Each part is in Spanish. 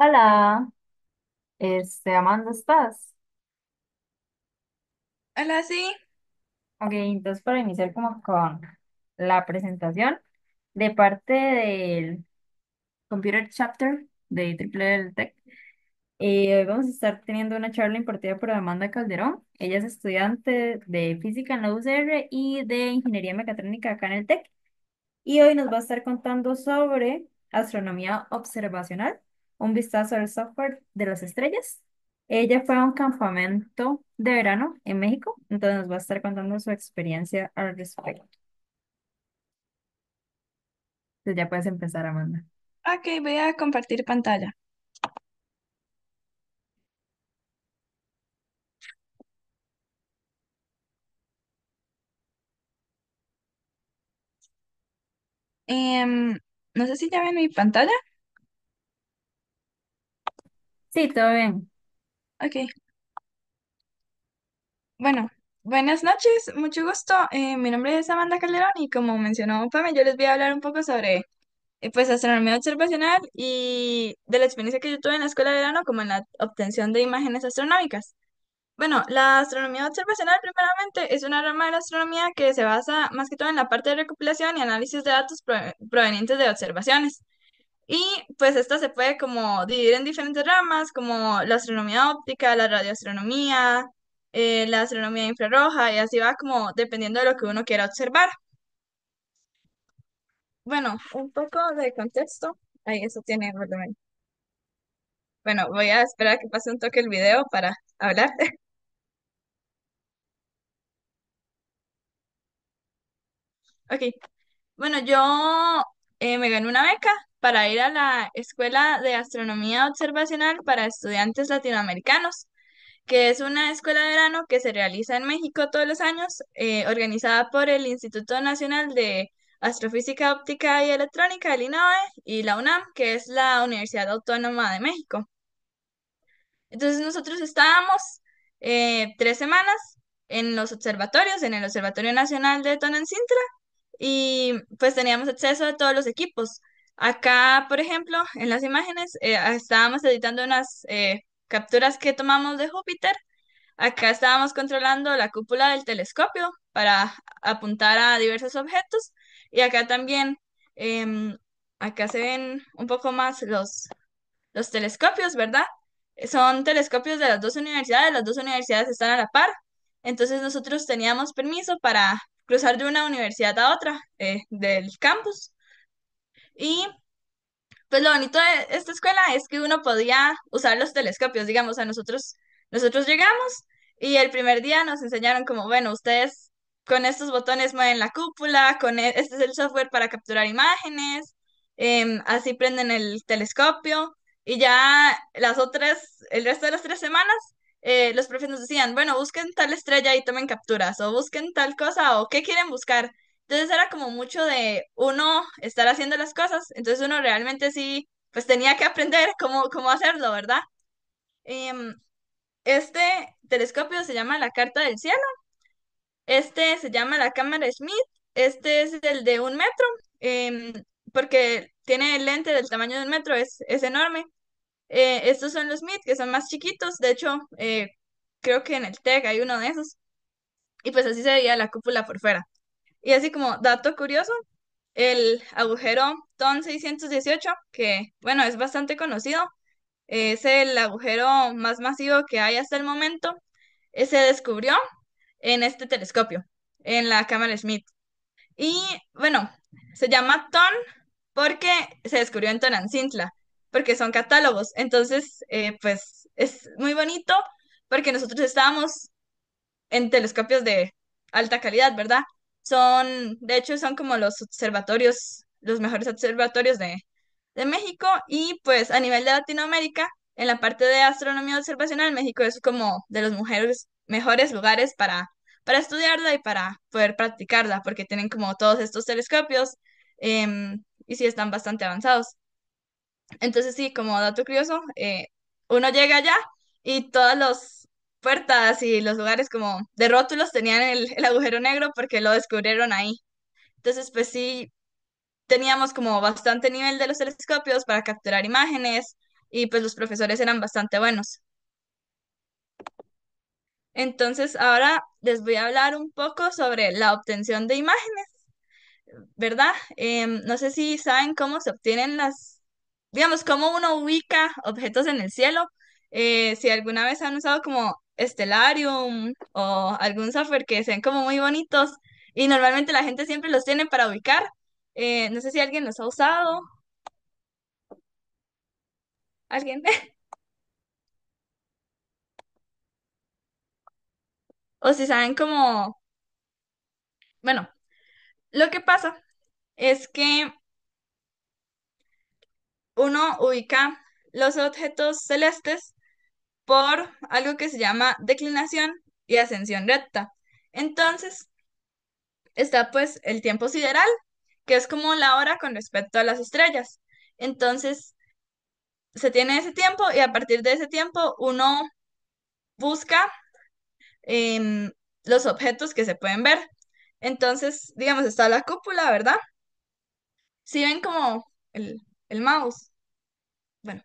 Hola, Amanda, ¿estás? Hola, sí. Ok, entonces para iniciar como con la presentación de parte del Computer Chapter de Triple Tech, hoy vamos a estar teniendo una charla impartida por Amanda Calderón. Ella es estudiante de física en la UCR y de ingeniería mecatrónica acá en el TEC. Y hoy nos va a estar contando sobre astronomía observacional, un vistazo al software de las estrellas. Ella fue a un campamento de verano en México, entonces nos va a estar contando su experiencia al respecto. Entonces ya puedes empezar, Amanda. Ok, voy a compartir pantalla. Em, no sé si ya ven mi pantalla. Sí, todo bien. Ok, bueno, buenas noches, mucho gusto. Mi nombre es Amanda Calderón y como mencionó Pame, yo les voy a hablar un poco sobre pues astronomía observacional y de la experiencia que yo tuve en la escuela de verano como en la obtención de imágenes astronómicas. Bueno, la astronomía observacional primeramente es una rama de la astronomía que se basa más que todo en la parte de recopilación y análisis de datos provenientes de observaciones. Y pues esta se puede como dividir en diferentes ramas, como la astronomía óptica, la radioastronomía, la astronomía infrarroja, y así va como dependiendo de lo que uno quiera observar. Bueno, un poco de contexto. Ahí eso tiene volumen. Bueno, voy a esperar a que pase un toque el video para hablar. Ok. Bueno, yo me gané una beca para ir a la Escuela de Astronomía Observacional para Estudiantes Latinoamericanos, que es una escuela de verano que se realiza en México todos los años, organizada por el Instituto Nacional de Astrofísica Óptica y Electrónica, el INAOE, y la UNAM, que es la Universidad Autónoma de México. Entonces nosotros estábamos 3 semanas en los observatorios, en el Observatorio Nacional de Tonancintra, y pues teníamos acceso a todos los equipos. Acá, por ejemplo, en las imágenes, estábamos editando unas capturas que tomamos de Júpiter. Acá estábamos controlando la cúpula del telescopio para apuntar a diversos objetos. Y acá también, acá se ven un poco más los telescopios, ¿verdad? Son telescopios de las dos universidades están a la par. Entonces nosotros teníamos permiso para cruzar de una universidad a otra del campus. Y pues lo bonito de esta escuela es que uno podía usar los telescopios, digamos, nosotros llegamos y el primer día nos enseñaron como, bueno, ustedes con estos botones mueven la cúpula, este es el software para capturar imágenes, así prenden el telescopio y ya el resto de las 3 semanas, los profes nos decían, bueno, busquen tal estrella y tomen capturas, o busquen tal cosa, o qué quieren buscar. Entonces era como mucho de uno estar haciendo las cosas, entonces uno realmente sí, pues tenía que aprender cómo hacerlo, ¿verdad? Em, este telescopio se llama la Carta del Cielo, este se llama la cámara Smith, este es el de 1 metro, em, porque tiene el lente del tamaño de 1 metro, es enorme. Estos son los Smith, que son más chiquitos, de hecho, creo que en el TEC hay uno de esos, y pues así se veía la cúpula por fuera. Y así como dato curioso, el agujero TON 618, que bueno, es bastante conocido, es el agujero más masivo que hay hasta el momento, se descubrió en este telescopio, en la cámara Smith. Y bueno, se llama TON porque se descubrió en Tonantzintla, porque son catálogos. Entonces, pues es muy bonito porque nosotros estábamos en telescopios de alta calidad, ¿verdad? De hecho, son como los observatorios, los mejores observatorios de México y pues a nivel de Latinoamérica, en la parte de astronomía observacional, México es como de los mejores lugares para estudiarla y para poder practicarla, porque tienen como todos estos telescopios y sí están bastante avanzados. Entonces sí, como dato curioso, uno llega allá y todas las puertas y los lugares como de rótulos tenían el agujero negro porque lo descubrieron ahí. Entonces, pues sí, teníamos como bastante nivel de los telescopios para capturar imágenes. y pues los profesores eran bastante buenos. Entonces, ahora les voy a hablar un poco sobre la obtención de imágenes, ¿verdad? No sé si saben cómo se obtienen digamos, cómo uno ubica objetos en el cielo. Si alguna vez han usado como Stellarium o algún software que sean como muy bonitos y normalmente la gente siempre los tiene para ubicar. No sé si alguien los ha usado. ¿Alguien? O si saben cómo... Bueno, lo que pasa es que uno ubica los objetos celestes por algo que se llama declinación y ascensión recta. Entonces, está pues el tiempo sideral, que es como la hora con respecto a las estrellas. Entonces, se tiene ese tiempo y a partir de ese tiempo uno busca em, los objetos que se pueden ver. Entonces, digamos, está la cúpula, ¿verdad? Si ven como el mouse, bueno,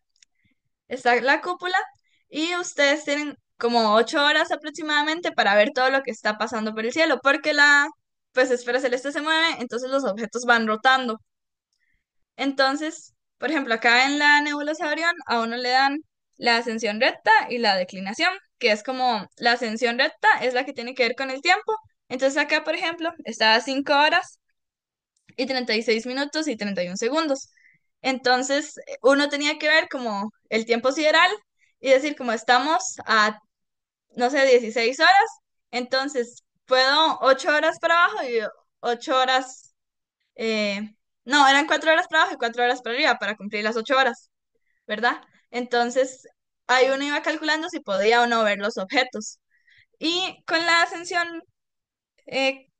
está la cúpula y ustedes tienen como 8 horas aproximadamente para ver todo lo que está pasando por el cielo, porque la pues esfera celeste se mueve, entonces los objetos van rotando. Entonces, por ejemplo, acá en la nebulosa de Orión a uno le dan la ascensión recta y la declinación, que es como la ascensión recta es la que tiene que ver con el tiempo. Entonces acá, por ejemplo, está a 5 horas y 36 minutos y 31 segundos. Entonces, uno tenía que ver como el tiempo sideral y decir como estamos a, no sé, 16 horas, entonces puedo 8 horas para abajo y 8 horas, no, eran 4 horas para abajo y 4 horas para arriba para cumplir las 8 horas, ¿verdad? Entonces, ahí uno iba calculando si podía o no ver los objetos. Y con la ascensión,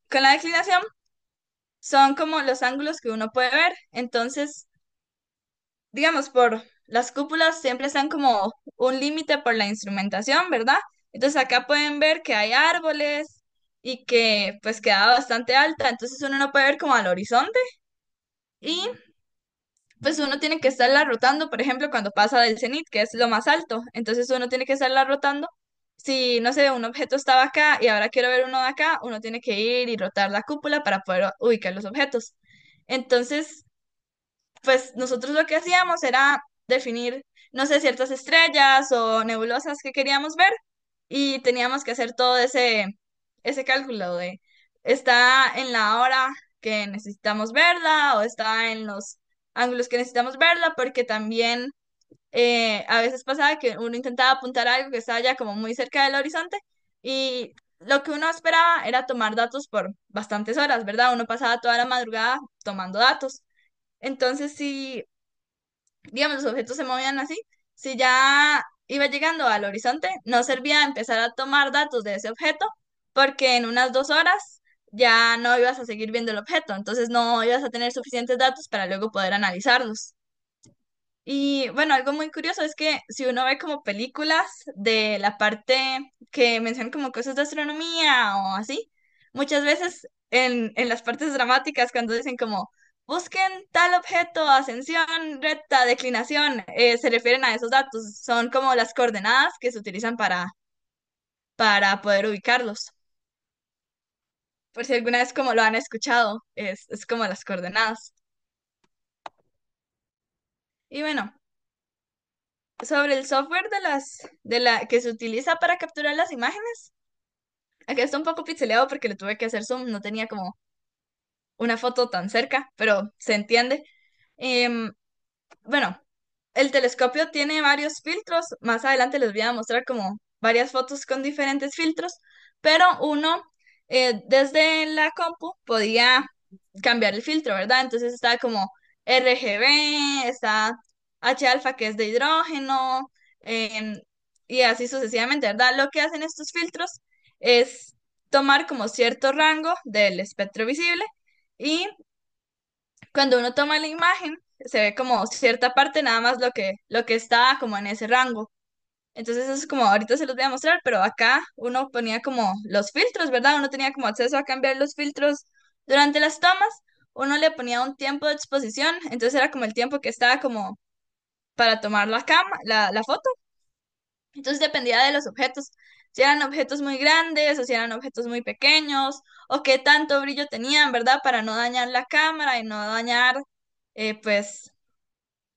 con la declinación, son como los ángulos que uno puede ver. Entonces, digamos, por las cúpulas siempre están como un límite por la instrumentación, ¿verdad? Entonces acá pueden ver que hay árboles y que pues queda bastante alta, entonces uno no puede ver como al horizonte y pues uno tiene que estarla rotando, por ejemplo, cuando pasa del cenit, que es lo más alto, entonces uno tiene que estarla rotando. Si, no sé, un objeto estaba acá y ahora quiero ver uno de acá, uno tiene que ir y rotar la cúpula para poder ubicar los objetos. Entonces, pues nosotros lo que hacíamos era definir, no sé, ciertas estrellas o nebulosas que queríamos ver y teníamos que hacer todo ese cálculo de está en la hora que necesitamos verla o está en los ángulos que necesitamos verla, porque también a veces pasaba que uno intentaba apuntar algo que estaba ya como muy cerca del horizonte y lo que uno esperaba era tomar datos por bastantes horas, ¿verdad? Uno pasaba toda la madrugada tomando datos. Entonces, si, digamos, los objetos se movían así, si ya iba llegando al horizonte, no servía empezar a tomar datos de ese objeto, porque en unas 2 horas ya no ibas a seguir viendo el objeto, entonces no ibas a tener suficientes datos para luego poder analizarlos. Y bueno, algo muy curioso es que si uno ve como películas de la parte que mencionan como cosas de astronomía o así, muchas veces en las partes dramáticas cuando dicen como busquen tal objeto, ascensión, recta, declinación, se refieren a esos datos, son como las coordenadas que se utilizan para poder ubicarlos. Por si alguna vez como lo han escuchado, es como las coordenadas. Y bueno. Sobre el software de la que se utiliza para capturar las imágenes. Acá está un poco pixeleado porque le tuve que hacer zoom, no tenía como una foto tan cerca, pero se entiende. Em, bueno, el telescopio tiene varios filtros. Más adelante les voy a mostrar como varias fotos con diferentes filtros, pero uno desde la compu podía cambiar el filtro, ¿verdad? Entonces está como RGB, está H alfa que es de hidrógeno, em, y así sucesivamente, ¿verdad? Lo que hacen estos filtros es tomar como cierto rango del espectro visible y cuando uno toma la imagen, se ve como cierta parte, nada más lo que está como en ese rango. Entonces eso es como, ahorita se los voy a mostrar, pero acá uno ponía como los filtros, ¿verdad? Uno tenía como acceso a cambiar los filtros durante las tomas. Uno le ponía un tiempo de exposición, entonces era como el tiempo que estaba como para tomar la foto. Entonces dependía de los objetos. Si eran objetos muy grandes o si eran objetos muy pequeños o qué tanto brillo tenían, ¿verdad? Para no dañar la cámara y no dañar pues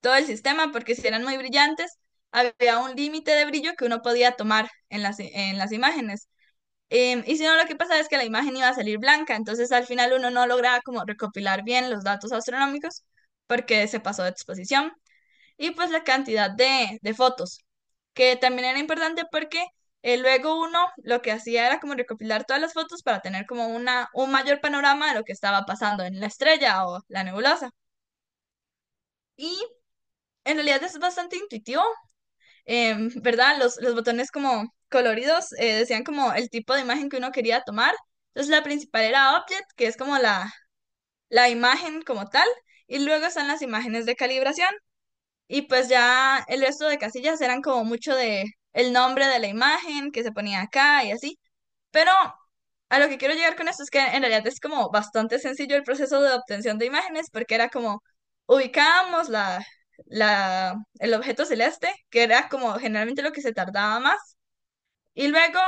todo el sistema, porque si eran muy brillantes, había un límite de brillo que uno podía tomar en las imágenes. Y si no, lo que pasa es que la imagen iba a salir blanca, entonces al final uno no lograba como recopilar bien los datos astronómicos porque se pasó de exposición. Y pues la cantidad de fotos, que también era importante porque luego uno lo que hacía era como recopilar todas las fotos para tener como un mayor panorama de lo que estaba pasando en la estrella o la nebulosa. Y en realidad es bastante intuitivo, ¿verdad? Los botones como coloridos decían como el tipo de imagen que uno quería tomar. Entonces la principal era Object, que es como la imagen como tal, y luego están las imágenes de calibración. Y pues ya el resto de casillas eran como mucho de el nombre de la imagen que se ponía acá y así. Pero a lo que quiero llegar con esto es que en realidad es como bastante sencillo el proceso de obtención de imágenes porque era como ubicábamos el objeto celeste, que era como generalmente lo que se tardaba más. Y luego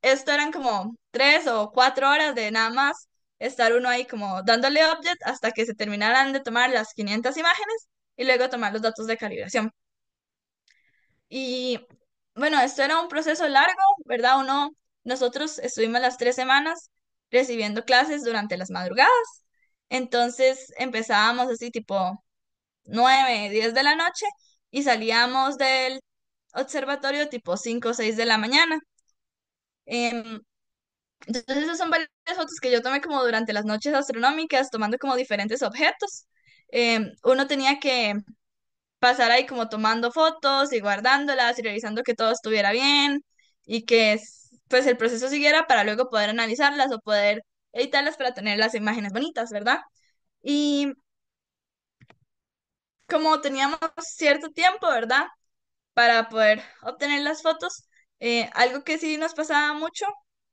esto eran como 3 o 4 horas de nada más estar uno ahí como dándole object hasta que se terminaran de tomar las 500 imágenes y luego tomar los datos de calibración. Y bueno, esto era un proceso largo, ¿verdad? Nosotros estuvimos las 3 semanas recibiendo clases durante las madrugadas. Entonces empezábamos así tipo 9, 10 de la noche y salíamos del observatorio tipo 5 o 6 de la mañana. Em, entonces esas son varias fotos que yo tomé como durante las noches astronómicas, tomando como diferentes objetos. Uno tenía que pasar ahí como tomando fotos y guardándolas y revisando que todo estuviera bien y que pues el proceso siguiera para luego poder analizarlas o poder editarlas para tener las imágenes bonitas, ¿verdad? Y como teníamos cierto tiempo, ¿verdad? Para poder obtener las fotos, algo que sí nos pasaba mucho,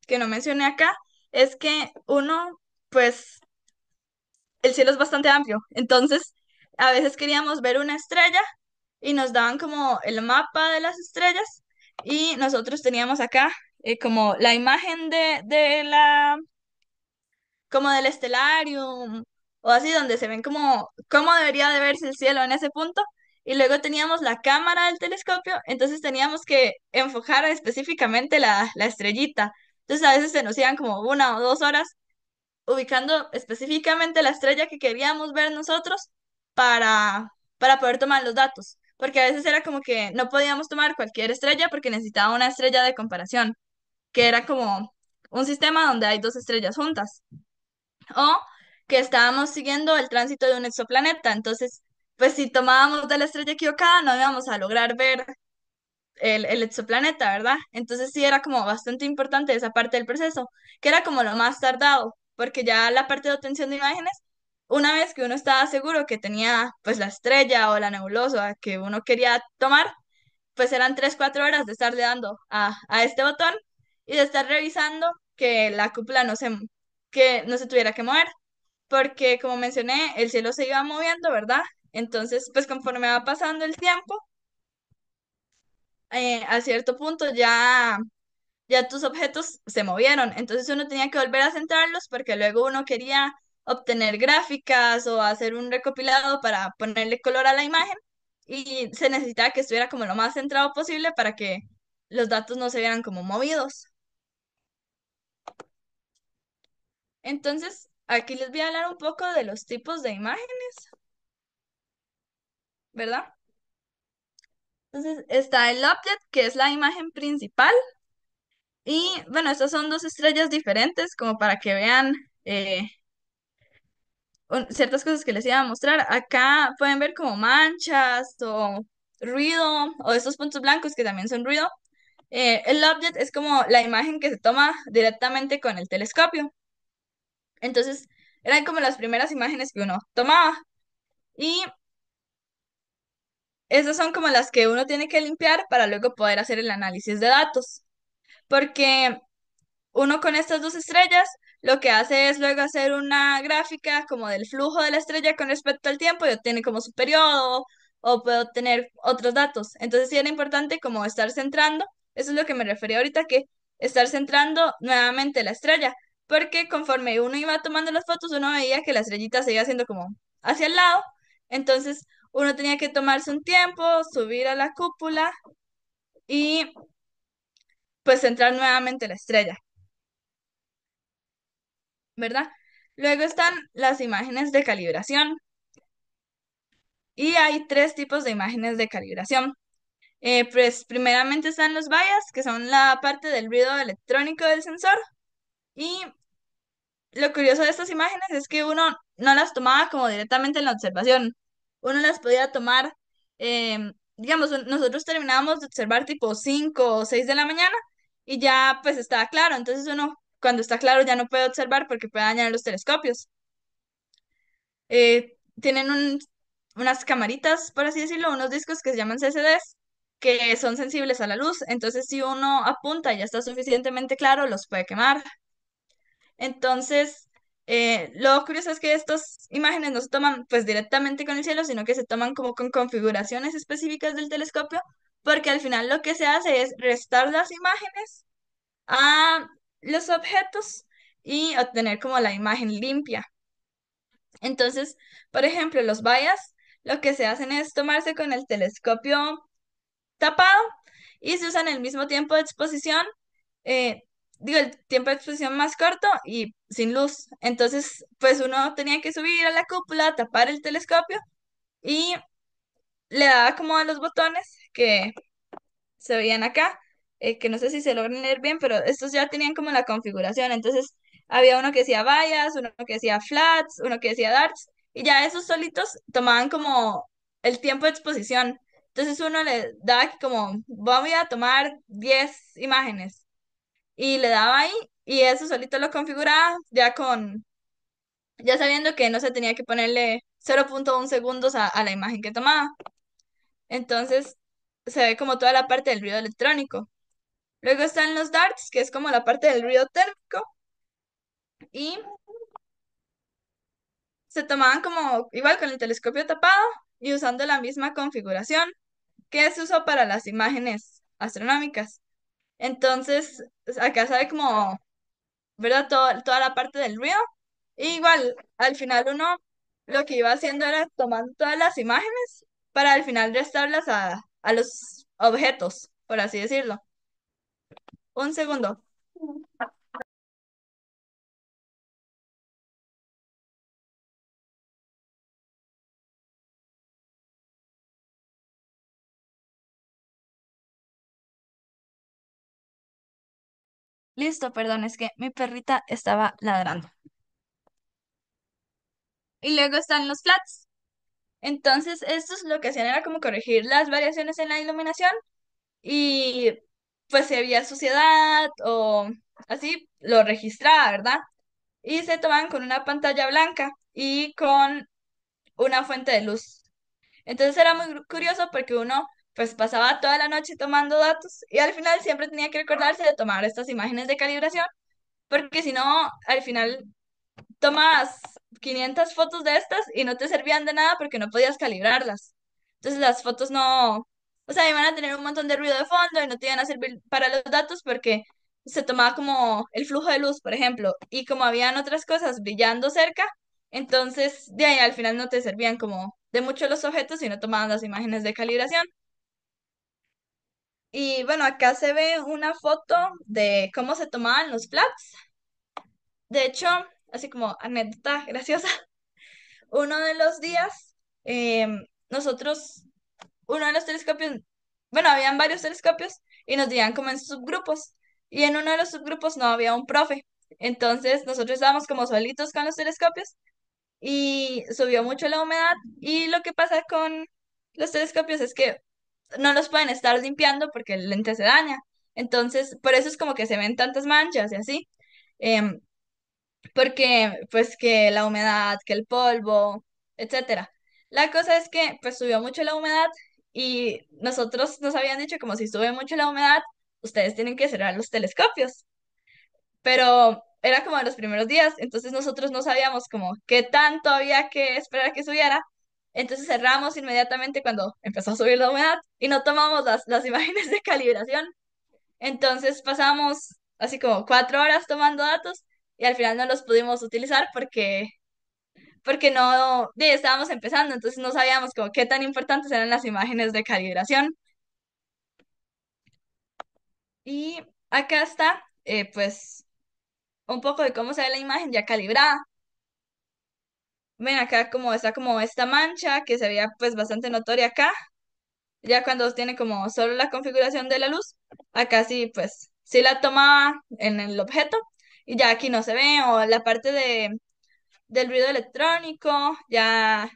que no mencioné acá, es que uno, pues el cielo es bastante amplio, entonces a veces queríamos ver una estrella y nos daban como el mapa de las estrellas y nosotros teníamos acá como la imagen como del estelarium o así donde se ven como cómo debería de verse el cielo en ese punto y luego teníamos la cámara del telescopio, entonces teníamos que enfocar específicamente la estrellita. Entonces a veces se nos iban como 1 o 2 horas ubicando específicamente la estrella que queríamos ver nosotros para poder tomar los datos. Porque a veces era como que no podíamos tomar cualquier estrella porque necesitaba una estrella de comparación, que era como un sistema donde hay dos estrellas juntas. O que estábamos siguiendo el tránsito de un exoplaneta. Entonces, pues si tomábamos de la estrella equivocada, no íbamos a lograr ver el exoplaneta, ¿verdad? Entonces sí era como bastante importante esa parte del proceso, que era como lo más tardado, porque ya la parte de obtención de imágenes, una vez que uno estaba seguro que tenía pues la estrella o la nebulosa que uno quería tomar, pues eran 3, 4 horas de estarle dando a este botón y de estar revisando que la cúpula que no se tuviera que mover, porque como mencioné, el cielo se iba moviendo, ¿verdad? Entonces, pues conforme va pasando el tiempo, a cierto punto ya tus objetos se movieron, entonces uno tenía que volver a centrarlos porque luego uno quería obtener gráficas o hacer un recopilado para ponerle color a la imagen y se necesitaba que estuviera como lo más centrado posible para que los datos no se vieran como movidos. Entonces, aquí les voy a hablar un poco de los tipos de imágenes, ¿verdad? Entonces, está el object, que es la imagen principal. Y bueno, estas son dos estrellas diferentes, como para que vean ciertas cosas que les iba a mostrar. Acá pueden ver como manchas o ruido o estos puntos blancos que también son ruido. El object es como la imagen que se toma directamente con el telescopio. Entonces, eran como las primeras imágenes que uno tomaba. Y esas son como las que uno tiene que limpiar para luego poder hacer el análisis de datos. Porque uno con estas dos estrellas lo que hace es luego hacer una gráfica como del flujo de la estrella con respecto al tiempo y obtiene como su periodo o puedo tener otros datos. Entonces sí era importante como estar centrando, eso es lo que me refería ahorita, que estar centrando nuevamente la estrella, porque conforme uno iba tomando las fotos, uno veía que la estrellita se iba haciendo como hacia el lado, entonces uno tenía que tomarse un tiempo, subir a la cúpula y pues centrar nuevamente la estrella, ¿verdad? Luego están las imágenes de calibración y hay tres tipos de imágenes de calibración. Pues primeramente están los bias, que son la parte del ruido electrónico del sensor. Y lo curioso de estas imágenes es que uno no las tomaba como directamente en la observación. Uno las podía tomar, digamos, nosotros terminábamos de observar tipo 5 o 6 de la mañana y ya pues estaba claro. Entonces uno cuando está claro ya no puede observar porque puede dañar los telescopios. Tienen unas camaritas, por así decirlo, unos discos que se llaman CCDs, que son sensibles a la luz. Entonces, si uno apunta y ya está suficientemente claro, los puede quemar. Entonces, lo curioso es que estas imágenes no se toman pues directamente con el cielo, sino que se toman como con configuraciones específicas del telescopio, porque al final lo que se hace es restar las imágenes a los objetos y obtener como la imagen limpia. Entonces, por ejemplo, los bayas, lo que se hacen es tomarse con el telescopio tapado y se usan el mismo tiempo de exposición, eh, digo, el tiempo de exposición más corto y sin luz. Entonces, pues uno tenía que subir a la cúpula, tapar el telescopio y le daba como a los botones que se veían acá, que no sé si se logran leer bien, pero estos ya tenían como la configuración. Entonces, había uno que decía bayas, uno que decía flats, uno que decía darts, y ya esos solitos tomaban como el tiempo de exposición. Entonces uno le daba aquí como, voy a tomar 10 imágenes, y le daba ahí, y eso solito lo configuraba ya ya sabiendo que no se tenía que ponerle 0,1 segundos a la imagen que tomaba. Entonces, se ve como toda la parte del ruido electrónico. Luego están los darts, que es como la parte del ruido térmico, y se tomaban como igual con el telescopio tapado y usando la misma configuración que se usó para las imágenes astronómicas. Entonces, acá se ve como, ¿verdad? Toda la parte del ruido. Y igual, al final uno lo que iba haciendo era tomando todas las imágenes para al final restarlas a los objetos, por así decirlo. Un segundo. Listo, perdón, es que mi perrita estaba ladrando. Y luego están los flats. Entonces, estos lo que hacían era como corregir las variaciones en la iluminación y pues si había suciedad o así, lo registraba, ¿verdad? Y se tomaban con una pantalla blanca y con una fuente de luz. Entonces era muy curioso porque uno pues pasaba toda la noche tomando datos y al final siempre tenía que recordarse de tomar estas imágenes de calibración porque si no, al final tomas 500 fotos de estas y no te servían de nada porque no podías calibrarlas. Entonces las fotos no, o sea, iban a tener un montón de ruido de fondo y no te iban a servir para los datos porque se tomaba como el flujo de luz, por ejemplo, y como habían otras cosas brillando cerca, entonces de ahí al final no te servían como de mucho los objetos y no tomaban las imágenes de calibración. Y bueno, acá se ve una foto de cómo se tomaban los flats. De hecho, así como anécdota graciosa, uno de los días, nosotros, uno de los telescopios, bueno, habían varios telescopios y nos dividían como en subgrupos. Y en uno de los subgrupos no había un profe. Entonces nosotros estábamos como solitos con los telescopios y subió mucho la humedad. Y lo que pasa con los telescopios es que no los pueden estar limpiando porque el lente se daña. Entonces, por eso es como que se ven tantas manchas y así. Em, Porque pues que la humedad, que el polvo, etcétera. La cosa es que pues subió mucho la humedad y nosotros nos habían dicho como si sube mucho la humedad, ustedes tienen que cerrar los telescopios, pero era como de los primeros días, entonces nosotros no sabíamos como qué tanto había que esperar a que subiera Entonces cerramos inmediatamente cuando empezó a subir la humedad y no tomamos las imágenes de calibración. Entonces pasamos así como 4 horas tomando datos y al final no los pudimos utilizar porque no, estábamos empezando, entonces no sabíamos como qué tan importantes eran las imágenes de calibración. Y acá está, pues, un poco de cómo se ve la imagen ya calibrada. Ven acá como está como esta mancha que se veía pues bastante notoria acá, ya cuando tiene como solo la configuración de la luz. Acá sí, pues, sí la tomaba en el objeto y ya aquí no se ve, o la parte del ruido electrónico ya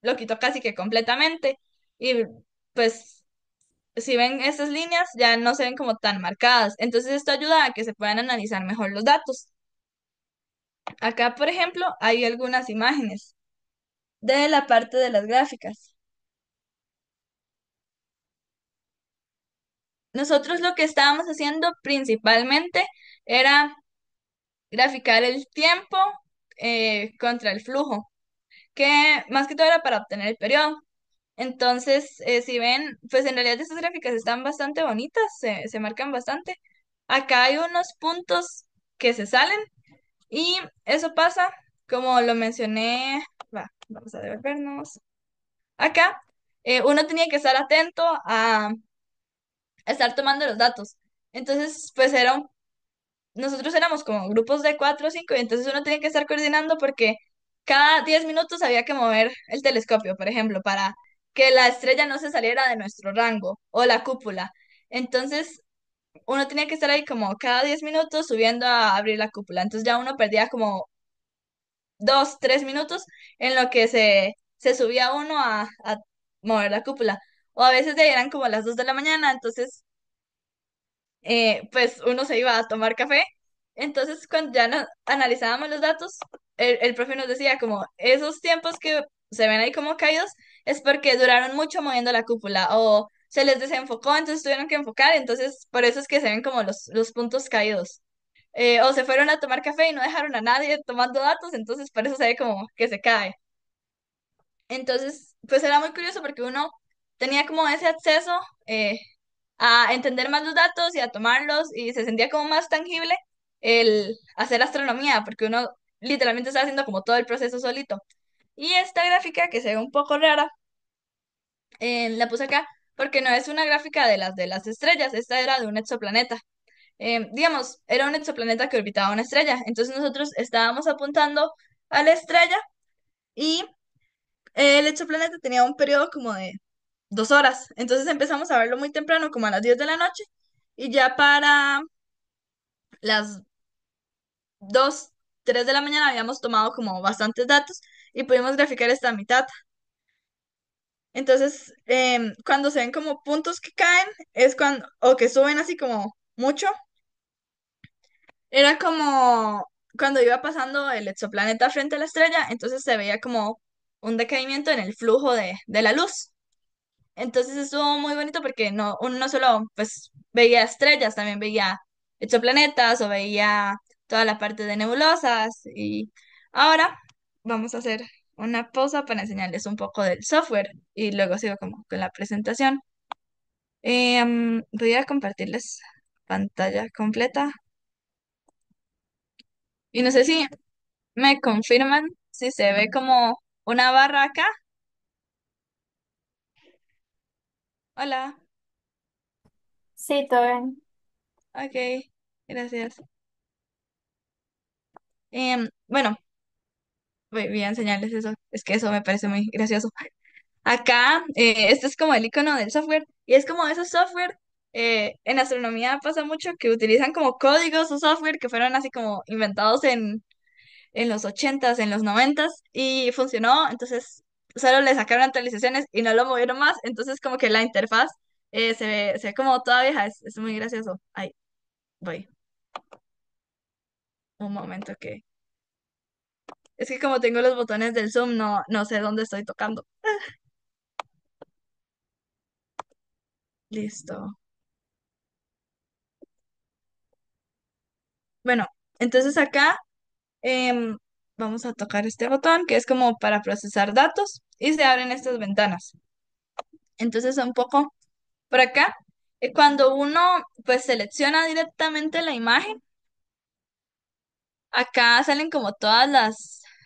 lo quitó casi que completamente. Y pues si ven estas líneas, ya no se ven como tan marcadas. Entonces esto ayuda a que se puedan analizar mejor los datos. Acá, por ejemplo, hay algunas imágenes de la parte de las gráficas. Nosotros lo que estábamos haciendo principalmente era graficar el tiempo contra el flujo, que más que todo era para obtener el periodo. Entonces, si ven, pues en realidad estas gráficas están bastante bonitas, se marcan bastante. Acá hay unos puntos que se salen y eso pasa, como lo mencioné, vamos a devolvernos. Acá, uno tenía que estar atento a estar tomando los datos. Entonces, pues nosotros éramos como grupos de 4 o 5 y entonces uno tenía que estar coordinando porque cada 10 minutos había que mover el telescopio, por ejemplo, para que la estrella no se saliera de nuestro rango o la cúpula. Entonces, uno tenía que estar ahí como cada 10 minutos subiendo a abrir la cúpula. Entonces ya uno perdía como 2, 3 minutos en lo que se subía uno a mover la cúpula. O a veces ya eran como las 2 de la mañana, entonces pues uno se iba a tomar café. Entonces, cuando ya analizábamos los datos, el profe nos decía como esos tiempos que se ven ahí como caídos es porque duraron mucho moviendo la cúpula o se les desenfocó, entonces tuvieron que enfocar, entonces por eso es que se ven como los puntos caídos. O se fueron a tomar café y no dejaron a nadie tomando datos, entonces por eso se ve como que se cae. Entonces, pues era muy curioso porque uno tenía como ese acceso eh, a entender más los datos y a tomarlos y se sentía como más tangible el hacer astronomía, porque uno literalmente está haciendo como todo el proceso solito. Y esta gráfica, que se ve un poco rara, la puse acá porque no es una gráfica de las estrellas, esta era de un exoplaneta. Digamos, era un exoplaneta que orbitaba una estrella, entonces nosotros estábamos apuntando a la estrella y el exoplaneta tenía un periodo como de 2 horas. Entonces empezamos a verlo muy temprano, como a las 10 de la noche, y ya para las 2, 3 de la mañana habíamos tomado como bastantes datos y pudimos graficar esta mitad. Entonces, cuando se ven como puntos que caen, es cuando, o que suben así como mucho, era como cuando iba pasando el exoplaneta frente a la estrella, entonces se veía como un decaimiento en el flujo de la luz. Entonces estuvo muy bonito porque no, uno no solo pues veía estrellas, también veía exoplanetas o veía toda la parte de nebulosas. Y ahora vamos a hacer una pausa para enseñarles un poco del software y luego sigo como con la presentación. Voy a compartirles pantalla completa y no sé si me confirman si se ve como una barra acá. Hola, Sí, todo bien. ok, gracias. Bueno. Voy a enseñarles eso. Es que eso me parece muy gracioso. Acá, este es como el icono del software. Y es como ese software. En astronomía pasa mucho que utilizan como códigos o software que fueron así como inventados en los 80s, en los 90s. Y funcionó. Entonces, solo le sacaron actualizaciones y no lo movieron más. Entonces, como que la interfaz se ve como toda vieja. Es muy gracioso. Ahí, voy. Un momento que. Es que como tengo los botones del Zoom, no sé dónde estoy tocando. Listo. Bueno, entonces acá vamos a tocar este botón que es como para procesar datos y se abren estas ventanas. Entonces, un poco por acá, cuando uno pues selecciona directamente la imagen, acá salen como todas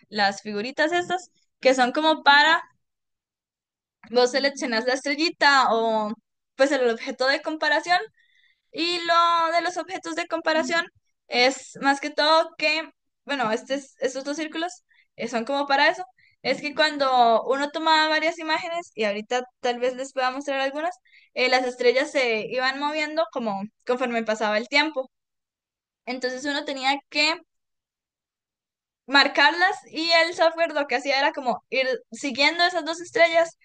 las figuritas estas que son como para vos seleccionas la estrellita o pues el objeto de comparación. Y lo de los objetos de comparación es más que todo que, bueno, estos dos círculos son como para eso. Es que cuando uno toma varias imágenes, y ahorita tal vez les pueda mostrar algunas, las estrellas se iban moviendo como conforme pasaba el tiempo. Entonces uno tenía que marcarlas y el software lo que hacía era como ir siguiendo esas dos estrellas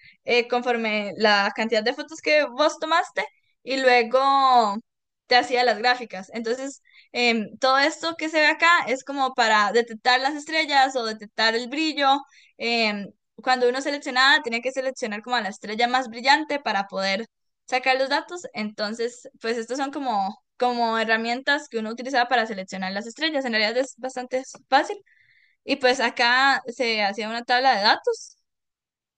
conforme la cantidad de fotos que vos tomaste y luego te hacía las gráficas. Entonces, todo esto que se ve acá es como para detectar las estrellas o detectar el brillo. Cuando uno seleccionaba, tenía que seleccionar como a la estrella más brillante para poder sacar los datos. Entonces, pues estos son como herramientas que uno utilizaba para seleccionar las estrellas. En realidad es bastante fácil. Y pues acá se hacía una tabla de datos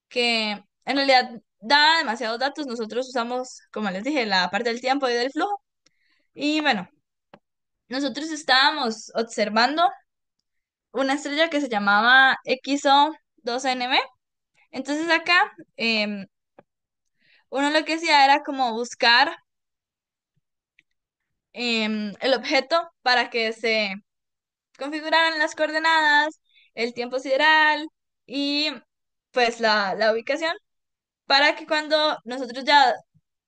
que en realidad da demasiados datos. Nosotros usamos, como les dije, la parte del tiempo y del flujo. Y bueno, nosotros estábamos observando una estrella que se llamaba XO2NB. Entonces acá uno lo que hacía era como buscar el objeto para que se configuraran las coordenadas, el tiempo sideral y pues la ubicación, para que cuando nosotros ya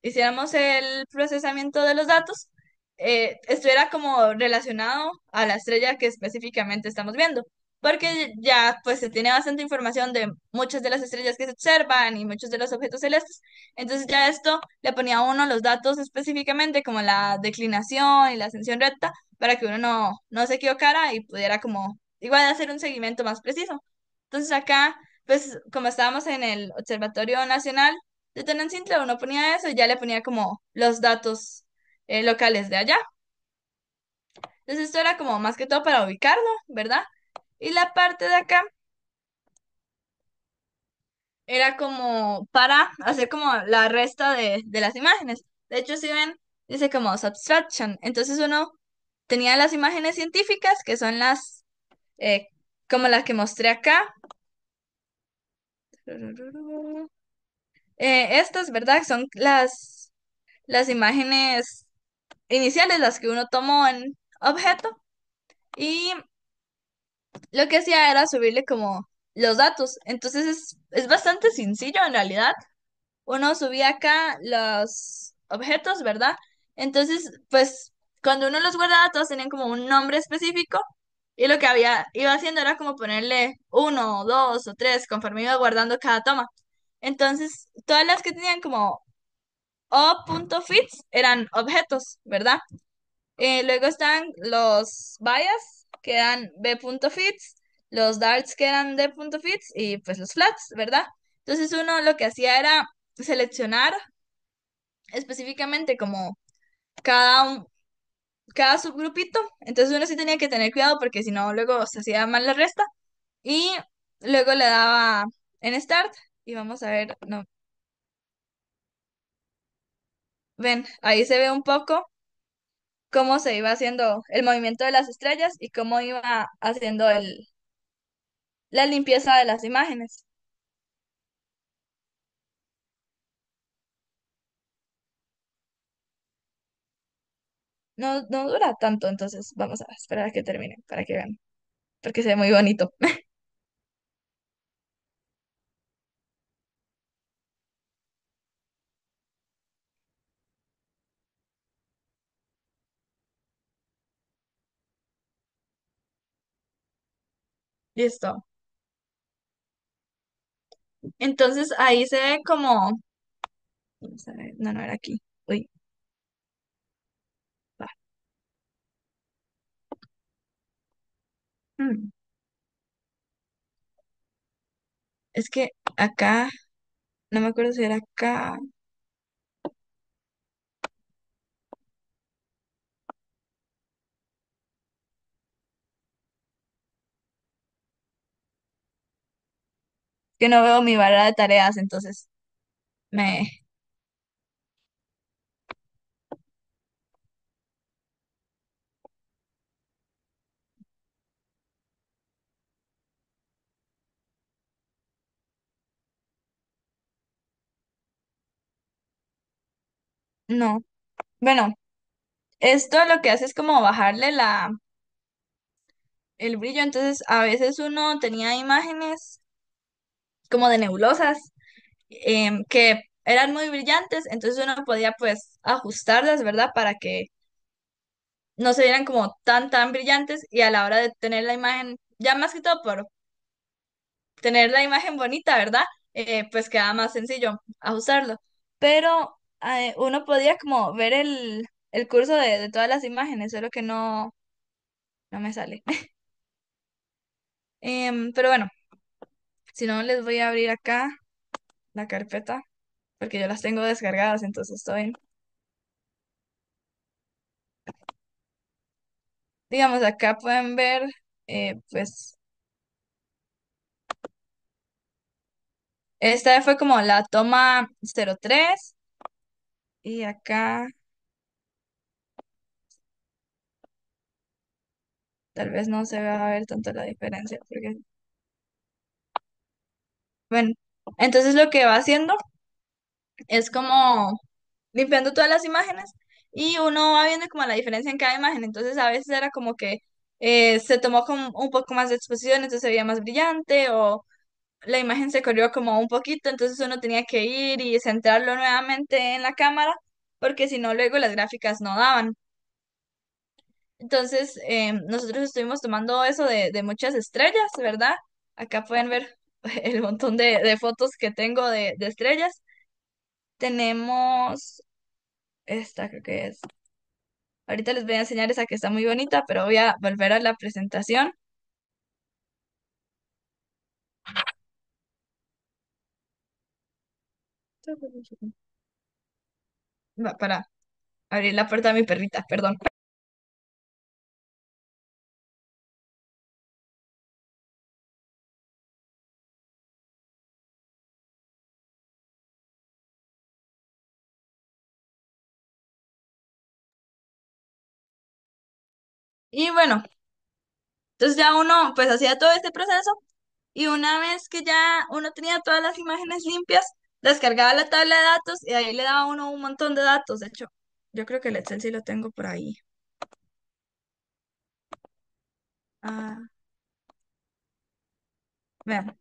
hiciéramos el procesamiento de los datos, estuviera como relacionado a la estrella que específicamente estamos viendo. Porque ya pues se tiene bastante información de muchas de las estrellas que se observan y muchos de los objetos celestes. Entonces ya esto le ponía a uno los datos específicamente como la declinación y la ascensión recta para que uno no se equivocara y pudiera como igual hacer un seguimiento más preciso. Entonces acá pues como estábamos en el Observatorio Nacional de Tenancintle, uno ponía eso y ya le ponía como los datos locales de allá. Entonces esto era como más que todo para ubicarlo, ¿verdad? Y la parte de acá era como para hacer como la resta de las imágenes. De hecho, si ven, dice como subtraction. Entonces uno tenía las imágenes científicas, que son eh, como las que mostré acá. Estas, ¿verdad? Son las imágenes iniciales, las que uno tomó en objeto. Y lo que hacía era subirle como los datos. Entonces es bastante sencillo en realidad. Uno subía acá los objetos, ¿verdad? Entonces, pues cuando uno los guardaba, todos tenían como un nombre específico. Y lo que iba haciendo era como ponerle uno, dos o tres conforme iba guardando cada toma. Entonces, todas las que tenían como O.fits eran objetos, ¿verdad? Luego están los bias, que eran B.fits, los darts, que eran D.fits, y pues los flats, ¿verdad? Entonces uno lo que hacía era seleccionar específicamente como cada, cada subgrupito. Entonces uno sí tenía que tener cuidado porque si no, luego se hacía mal la resta. Y luego le daba en Start y vamos a ver, no, ven, ahí se ve un poco cómo se iba haciendo el movimiento de las estrellas y cómo iba haciendo la limpieza de las imágenes. No dura tanto, entonces vamos a esperar a que termine para que vean, porque se ve muy bonito. Listo. Entonces ahí se ve como... vamos a ver, no, no era aquí. Uy, va. Mm, Es que acá, no me acuerdo si era acá. que no veo mi barra de tareas, entonces me, no. Bueno, esto lo que hace es como bajarle el brillo, entonces a veces uno tenía imágenes como de nebulosas que eran muy brillantes, entonces uno podía pues ajustarlas, ¿verdad? Para que no se vieran como tan brillantes y a la hora de tener la imagen, ya más que todo por tener la imagen bonita, ¿verdad? Pues quedaba más sencillo ajustarlo. Pero uno podía como ver el curso de todas las imágenes, solo que no me sale. Pero bueno, si no les voy a abrir acá la carpeta, porque yo las tengo descargadas, entonces estoy, digamos, acá pueden ver, pues, esta fue como la toma 03 y acá tal vez no se va a ver tanto la diferencia, porque, bueno, entonces lo que va haciendo es como limpiando todas las imágenes y uno va viendo como la diferencia en cada imagen. Entonces a veces era como que se tomó como un poco más de exposición, entonces se veía más brillante o la imagen se corrió como un poquito, entonces uno tenía que ir y centrarlo nuevamente en la cámara porque si no luego las gráficas no daban. Entonces nosotros estuvimos tomando eso de muchas estrellas, ¿verdad? Acá pueden ver el montón de fotos que tengo de estrellas. Tenemos esta, creo que es. Ahorita les voy a enseñar esa que está muy bonita, pero voy a volver a la presentación. Para abrir la puerta a mi perrita, perdón. Y bueno, entonces ya uno pues hacía todo este proceso y una vez que ya uno tenía todas las imágenes limpias, descargaba la tabla de datos y ahí le daba a uno un montón de datos. De hecho, yo creo que el Excel sí lo tengo por ahí. Ah, vean,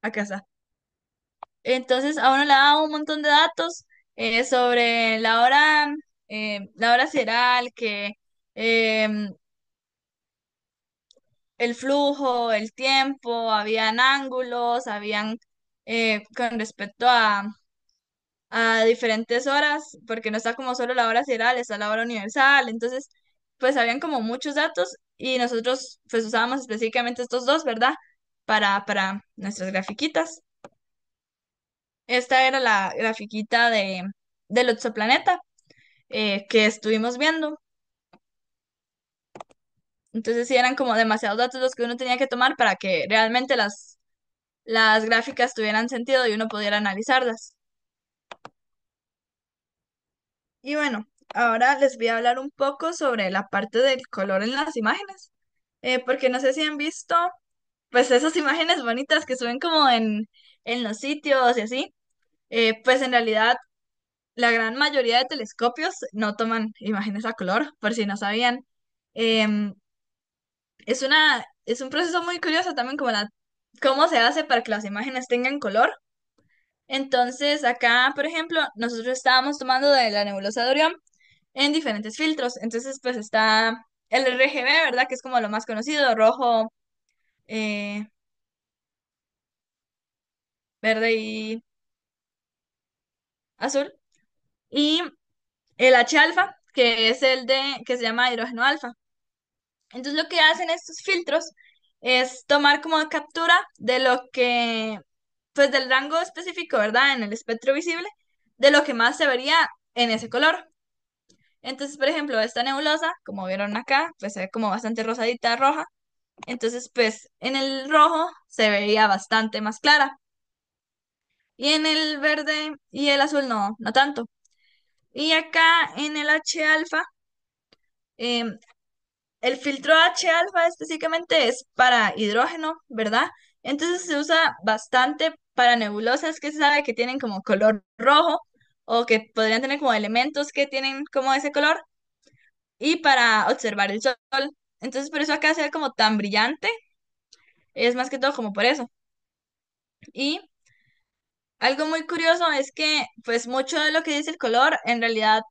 acá está. Entonces a uno le daba un montón de datos sobre la hora sideral, que em, el flujo, el tiempo, habían ángulos, habían con respecto a diferentes horas, porque no está como solo la hora sideral, está la hora universal, entonces pues habían como muchos datos y nosotros pues usábamos específicamente estos dos, ¿verdad? Para nuestras grafiquitas. Esta era la grafiquita del exoplaneta que estuvimos viendo. Entonces sí eran como demasiados datos los que uno tenía que tomar para que realmente las gráficas tuvieran sentido y uno pudiera analizarlas. Y bueno, ahora les voy a hablar un poco sobre la parte del color en las imágenes, porque no sé si han visto, pues esas imágenes bonitas que suben como en los sitios y así, pues en realidad la gran mayoría de telescopios no toman imágenes a color, por si no sabían. Em, es un proceso muy curioso también como cómo se hace para que las imágenes tengan color. Entonces, acá, por ejemplo, nosotros estábamos tomando de la nebulosa de Orión en diferentes filtros. Entonces, pues está el RGB, ¿verdad? Que es como lo más conocido, rojo, eh, verde y azul. Y el H alfa, que es que se llama hidrógeno alfa. Entonces, lo que hacen estos filtros es tomar como captura de lo pues del rango específico, ¿verdad? En el espectro visible, de lo que más se vería en ese color. Entonces, por ejemplo, esta nebulosa, como vieron acá, pues se ve como bastante rosadita, roja. Entonces, pues en el rojo se veía bastante más clara. Y en el verde y el azul no, no tanto. Y acá en el H alfa, em, el filtro H alfa específicamente es para hidrógeno, ¿verdad? Entonces se usa bastante para nebulosas que se sabe que tienen como color rojo o que podrían tener como elementos que tienen como ese color y para observar el sol. Entonces por eso acá se ve como tan brillante, es más que todo como por eso. Y algo muy curioso es que pues mucho de lo que dice el color en realidad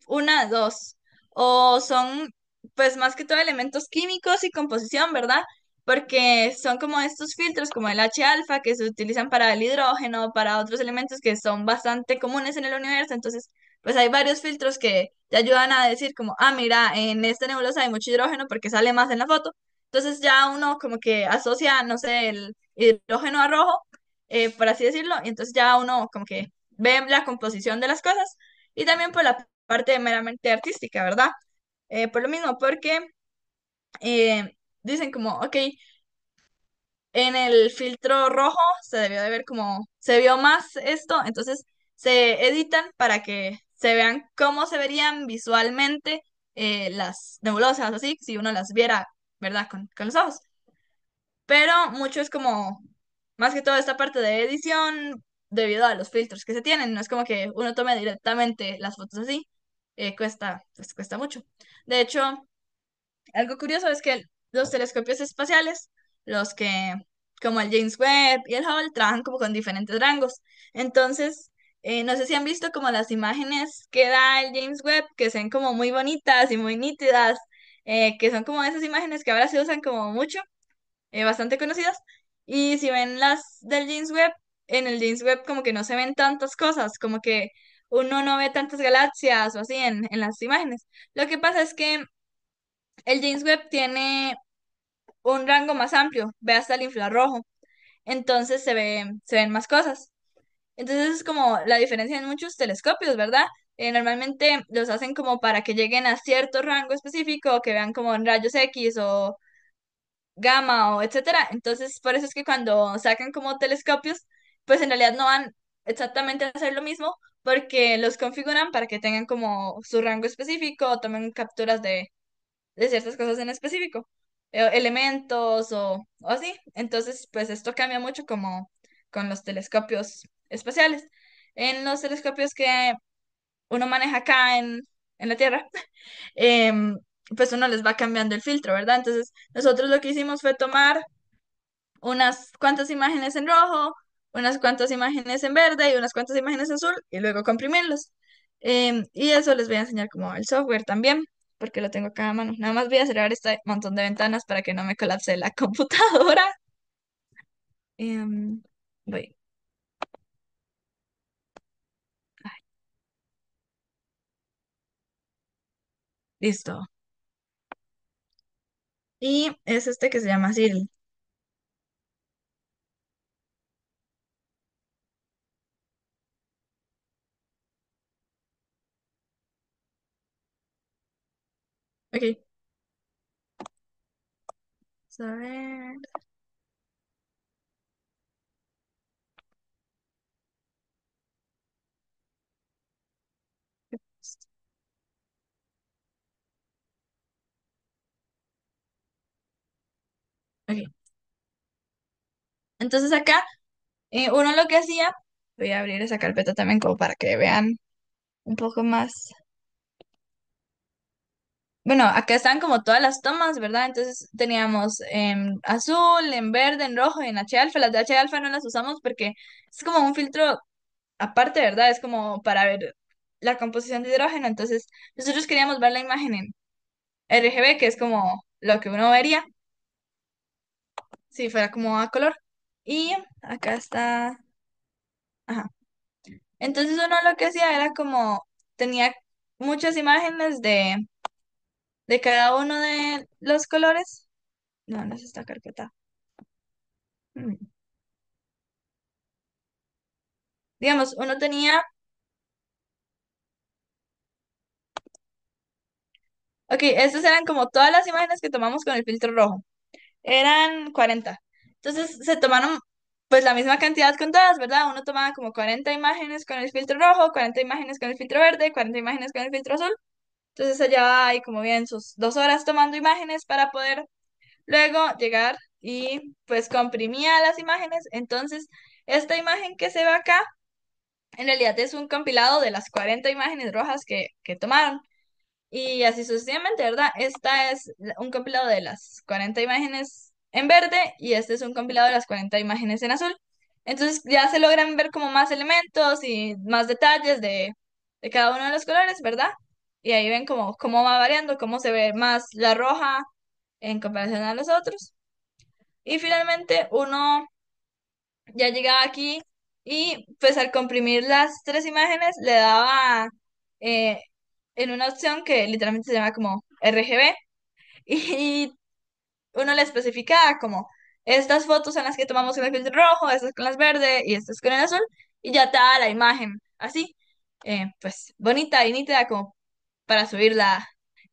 una, dos. O son, pues más que todo elementos químicos y composición, ¿verdad? Porque son como estos filtros, como el H alfa, que se utilizan para el hidrógeno, para otros elementos que son bastante comunes en el universo. Entonces, pues hay varios filtros que te ayudan a decir como, ah, mira, en esta nebulosa hay mucho hidrógeno porque sale más en la foto. Entonces ya uno como que asocia, no sé, el hidrógeno a rojo, por así decirlo, y entonces ya uno como que ve la composición de las cosas y también por la parte meramente artística, ¿verdad? Por lo mismo, porque dicen como, ok, en el filtro rojo se debió de ver como, se vio más esto, entonces se editan para que se vean cómo se verían visualmente las nebulosas, así, si uno las viera, ¿verdad? Con los ojos. Pero mucho es como, más que todo esta parte de edición, debido a los filtros que se tienen, no es como que uno tome directamente las fotos así, cuesta, pues cuesta mucho. De hecho, algo curioso es que los telescopios espaciales, los que, como el James Webb y el Hubble, trabajan como con diferentes rangos. Entonces, no sé si han visto como las imágenes que da el James Webb, que se ven como muy bonitas y muy nítidas, que son como esas imágenes que ahora se usan como mucho, bastante conocidas. Y si ven las del James Webb, en el James Webb como que no se ven tantas cosas, como que uno no ve tantas galaxias o así en las imágenes. Lo que pasa es que el James Webb tiene un rango más amplio, ve hasta el infrarrojo, entonces se ven más cosas. Entonces es como la diferencia en muchos telescopios, ¿verdad? Normalmente los hacen como para que lleguen a cierto rango específico, que vean como en rayos X o gamma o etcétera. Entonces, por eso es que cuando sacan como telescopios, pues en realidad no van exactamente a hacer lo mismo, porque los configuran para que tengan como su rango específico, tomen capturas de ciertas cosas en específico, elementos o así. Entonces, pues esto cambia mucho como con los telescopios espaciales. En los telescopios que uno maneja acá en la Tierra, em, pues uno les va cambiando el filtro, ¿verdad? Entonces, nosotros lo que hicimos fue tomar unas cuantas imágenes en rojo, unas cuantas imágenes en verde y unas cuantas imágenes en azul y luego comprimirlos. Y eso les voy a enseñar como el software también, porque lo tengo acá a mano. Nada más voy a cerrar este montón de ventanas para que no me colapse la computadora. Em, Voy, listo. Y es este que se llama Cyril. Ok. Vamos a ver. Ok. Entonces acá uno lo que hacía, voy a abrir esa carpeta también como para que vean un poco más. Bueno, acá están como todas las tomas, ¿verdad? Entonces teníamos en azul, en verde, en rojo y en H alfa. Las de H alfa no las usamos porque es como un filtro aparte, ¿verdad? Es como para ver la composición de hidrógeno. Entonces nosotros queríamos ver la imagen en RGB, que es como lo que uno vería si fuera como a color. Y acá está, ajá. Entonces uno lo que hacía era como, tenía muchas imágenes de cada uno de los colores. No, no es esta carpeta. Mm. Digamos, uno tenía Ok, estas eran como todas las imágenes que tomamos con el filtro rojo. Eran 40. Entonces se tomaron pues la misma cantidad con todas, ¿verdad? Uno tomaba como 40 imágenes con el filtro rojo, 40 imágenes con el filtro verde, 40 imágenes con el filtro azul. Entonces se llevaba ahí como bien sus 2 horas tomando imágenes para poder luego llegar y pues comprimía las imágenes. Entonces esta imagen que se ve acá en realidad es un compilado de las 40 imágenes rojas que tomaron. Y así sucesivamente, ¿verdad? Esta es un compilado de las 40 imágenes en verde y este es un compilado de las 40 imágenes en azul. Entonces ya se logran ver como más elementos y más detalles de cada uno de los colores, ¿verdad? Y ahí ven como cómo va variando, cómo se ve más la roja en comparación a los otros. Y finalmente uno ya llegaba aquí y pues al comprimir las tres imágenes le daba eh, en una opción que literalmente se llama como RGB y uno le especificaba como estas fotos son las que tomamos con el filtro rojo, estas con las verdes y estas con el azul y ya te da la imagen así, pues bonita y nítida como para subirla,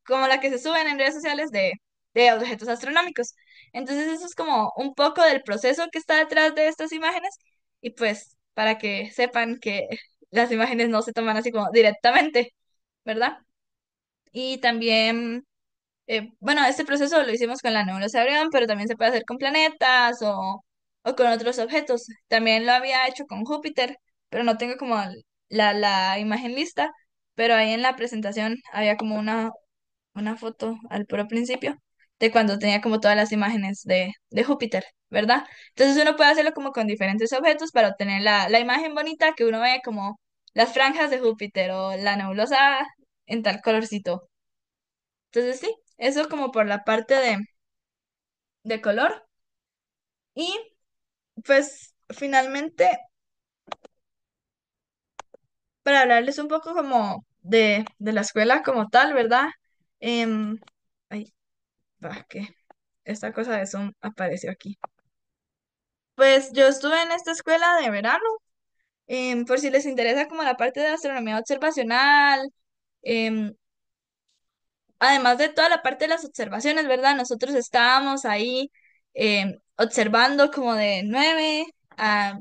como la que se suben en redes sociales de objetos astronómicos. Entonces eso es como un poco del proceso que está detrás de estas imágenes y pues para que sepan que las imágenes no se toman así como directamente, ¿verdad? Y también bueno, este proceso lo hicimos con la nebulosa de Orión, pero también se puede hacer con planetas o con otros objetos. También lo había hecho con Júpiter, pero no tengo como la imagen lista, pero ahí en la presentación había como una foto al puro principio de cuando tenía como todas las imágenes de Júpiter, ¿verdad? Entonces uno puede hacerlo como con diferentes objetos para obtener la imagen bonita que uno ve como las franjas de Júpiter o la nebulosa en tal colorcito. Entonces sí, eso como por la parte de color. Y pues finalmente, para hablarles un poco como de la escuela como tal, ¿verdad? Ay, va, que esta cosa de Zoom apareció aquí. Pues yo estuve en esta escuela de verano, por si les interesa como la parte de astronomía observacional, em, además de toda la parte de las observaciones, ¿verdad? Nosotros estábamos ahí observando como de 9 a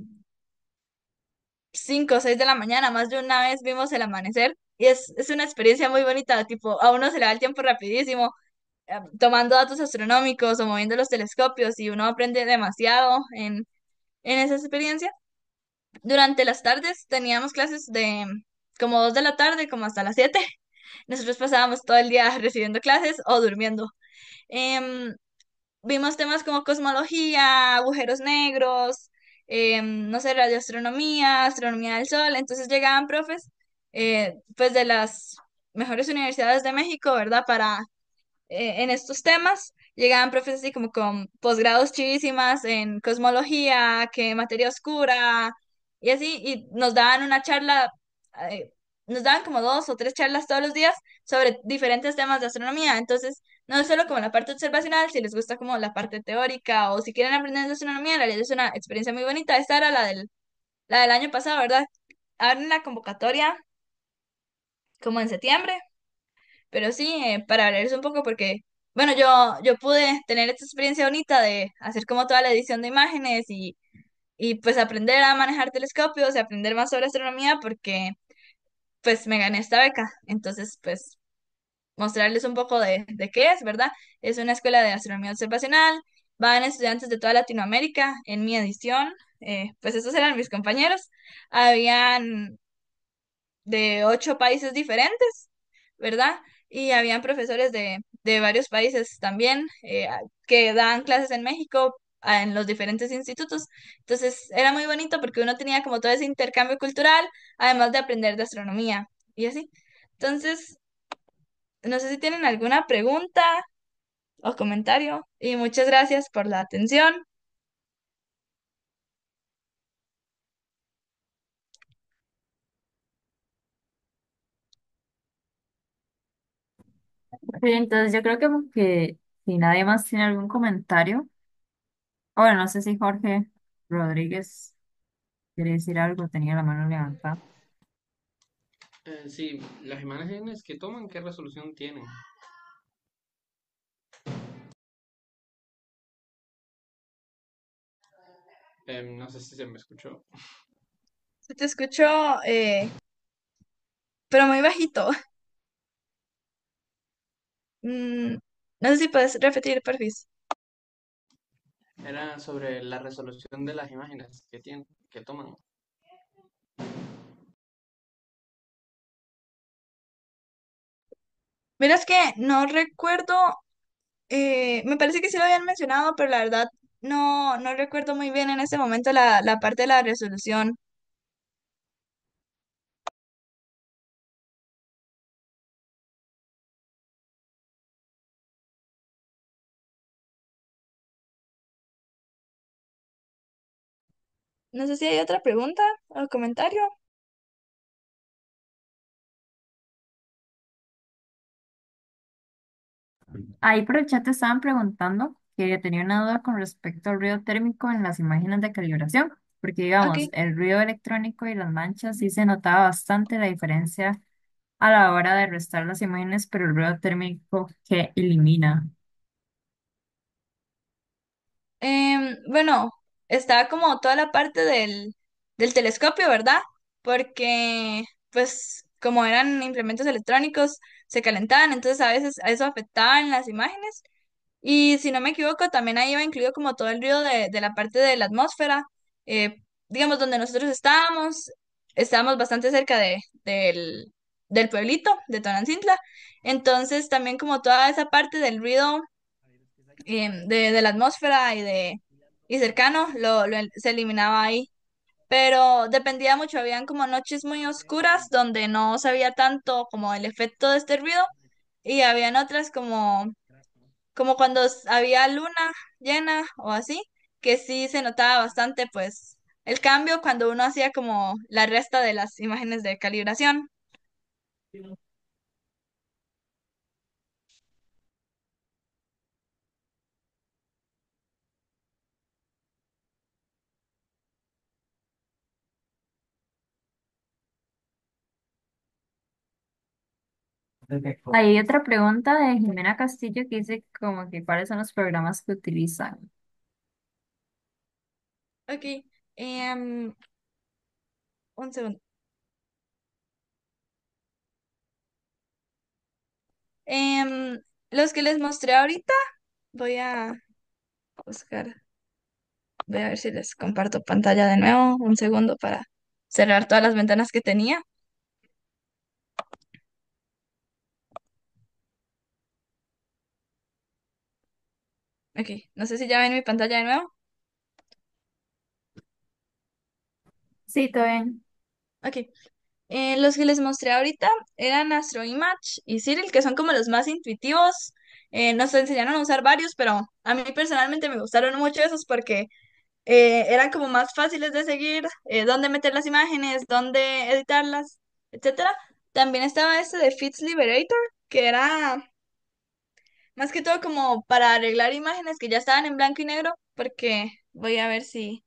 5 o 6 de la mañana, más de una vez vimos el amanecer y es una experiencia muy bonita, tipo, a uno se le va el tiempo rapidísimo, tomando datos astronómicos o moviendo los telescopios y uno aprende demasiado en esa experiencia. Durante las tardes teníamos clases de como 2 de la tarde, como hasta las 7. Nosotros pasábamos todo el día recibiendo clases o durmiendo. Em, Vimos temas como cosmología, agujeros negros, no sé, radioastronomía, astronomía del sol. Entonces llegaban profes, pues de las mejores universidades de México, ¿verdad? Para en estos temas. Llegaban profes así como con posgrados chivísimas en cosmología, que materia oscura, y así, y nos daban una charla, eh, nos daban como 2 o 3 charlas todos los días sobre diferentes temas de astronomía. Entonces, no es solo como la parte observacional, si les gusta como la parte teórica o si quieren aprender de astronomía, en realidad es una experiencia muy bonita. Esta era la del año pasado, ¿verdad? Abren la convocatoria como en septiembre. Pero sí, para hablarles un poco porque, bueno, yo pude tener esta experiencia bonita de hacer como toda la edición de imágenes y pues aprender a manejar telescopios y aprender más sobre astronomía porque pues me gané esta beca. Entonces, pues mostrarles un poco de qué es, ¿verdad? Es una escuela de astronomía observacional, van estudiantes de toda Latinoamérica. En mi edición, pues estos eran mis compañeros. Habían de 8 países diferentes, ¿verdad? Y habían profesores de varios países también que daban clases en México en los diferentes institutos. Entonces era muy bonito porque uno tenía como todo ese intercambio cultural, además de aprender de astronomía y así. Entonces, no sé si tienen alguna pregunta o comentario y muchas gracias por la atención. Sí, entonces yo creo que si nadie más tiene algún comentario, o bueno, no sé si Jorge Rodríguez quiere decir algo, tenía la mano levantada. Sí, las imágenes que toman, ¿qué resolución tienen? No sé si se me escuchó. Se te escuchó, pero muy bajito. Mm, no sé si puedes repetir, porfis. Era sobre la resolución de las imágenes que tienen, que toman. Verás que no recuerdo, me parece que sí lo habían mencionado, pero la verdad no recuerdo muy bien en este momento la parte de la resolución. No sé si hay otra pregunta o comentario. Ahí por el chat te estaban preguntando que tenía una duda con respecto al ruido térmico en las imágenes de calibración, porque Ok. digamos, el ruido electrónico y las manchas sí se notaba bastante la diferencia a la hora de restar las imágenes, pero el ruido térmico que elimina. Bueno, está como toda la parte del telescopio, ¿verdad? Porque, pues, como eran implementos electrónicos, se calentaban, entonces a veces a eso afectaba en las imágenes. Y si no me equivoco, también ahí iba incluido como todo el ruido de la parte de la atmósfera. Digamos, donde nosotros estábamos bastante cerca del pueblito de Tonantzintla. Entonces también como toda esa parte del ruido de la atmósfera y cercano se eliminaba ahí. Pero dependía mucho, habían como noches muy oscuras donde no se veía tanto como el efecto de este ruido y habían otras como cuando había luna llena o así, que sí se notaba bastante pues el cambio cuando uno hacía como la resta de las imágenes de calibración. Hay otra pregunta de Jimena Castillo que dice como que cuáles son los programas que utilizan. Ok, un segundo. Los que les mostré ahorita, voy a buscar, voy a ver si les comparto pantalla de nuevo, un segundo para cerrar todas las ventanas que tenía. Ok, no sé si ya ven mi pantalla de nuevo. Sí, todo bien. Ok, los que les mostré ahorita eran AstroImage y Cyril, que son como los más intuitivos. Nos enseñaron a usar varios, pero a mí personalmente me gustaron mucho esos porque eran como más fáciles de seguir, dónde meter las imágenes, dónde editarlas, etcétera. También estaba este de Fits Liberator, que era más que todo como para arreglar imágenes que ya estaban en blanco y negro, porque voy a ver si,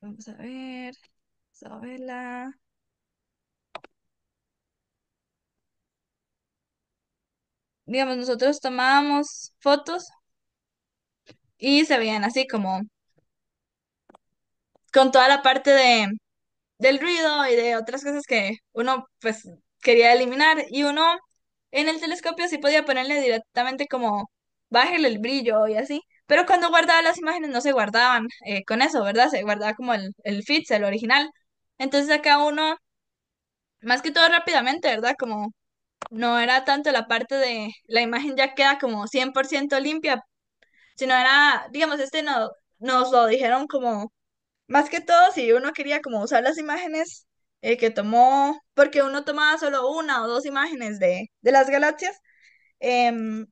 vamos a ver, Isabela. Digamos, nosotros tomábamos fotos y se veían así como con toda la parte del ruido y de otras cosas que uno pues quería eliminar y uno en el telescopio sí podía ponerle directamente como bájale el brillo y así, pero cuando guardaba las imágenes no se guardaban con eso, ¿verdad? Se guardaba como el fix, el original. Entonces acá uno, más que todo rápidamente, ¿verdad? Como no era tanto la parte de la imagen ya queda como 100% limpia, sino era, digamos, no, nos lo dijeron como más que todo, si uno quería como usar las imágenes que tomó, porque uno tomaba solo una o dos imágenes de las galaxias, em,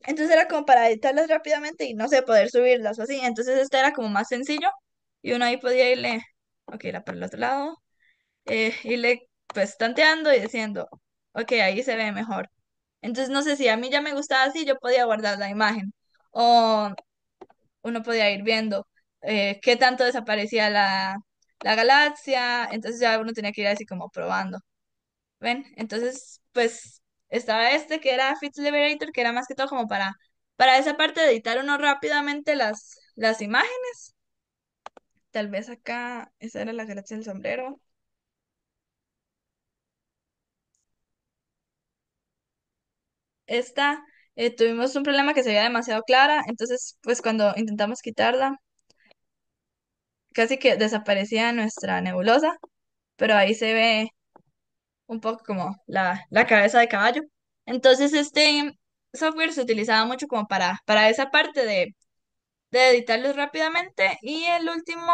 entonces era como para editarlas rápidamente y no sé, poder subirlas o así. Entonces este era como más sencillo y uno ahí podía irle, ok, era para el otro lado, irle pues tanteando y diciendo, ok, ahí se ve mejor. Entonces no sé si a mí ya me gustaba así, yo podía guardar la imagen. O uno podía ir viendo qué tanto desaparecía la galaxia, entonces ya uno tenía que ir así como probando, ¿ven? Entonces, pues estaba que era Fits Liberator, que era más que todo como para esa parte de editar uno rápidamente las imágenes. Tal vez acá, esa era la galaxia del sombrero. Esta, tuvimos un problema que se veía demasiado clara, entonces pues cuando intentamos quitarla, casi que desaparecía nuestra nebulosa, pero ahí se ve un poco como la cabeza de caballo. Entonces este software se utilizaba mucho como para esa parte de editarlos rápidamente y el último,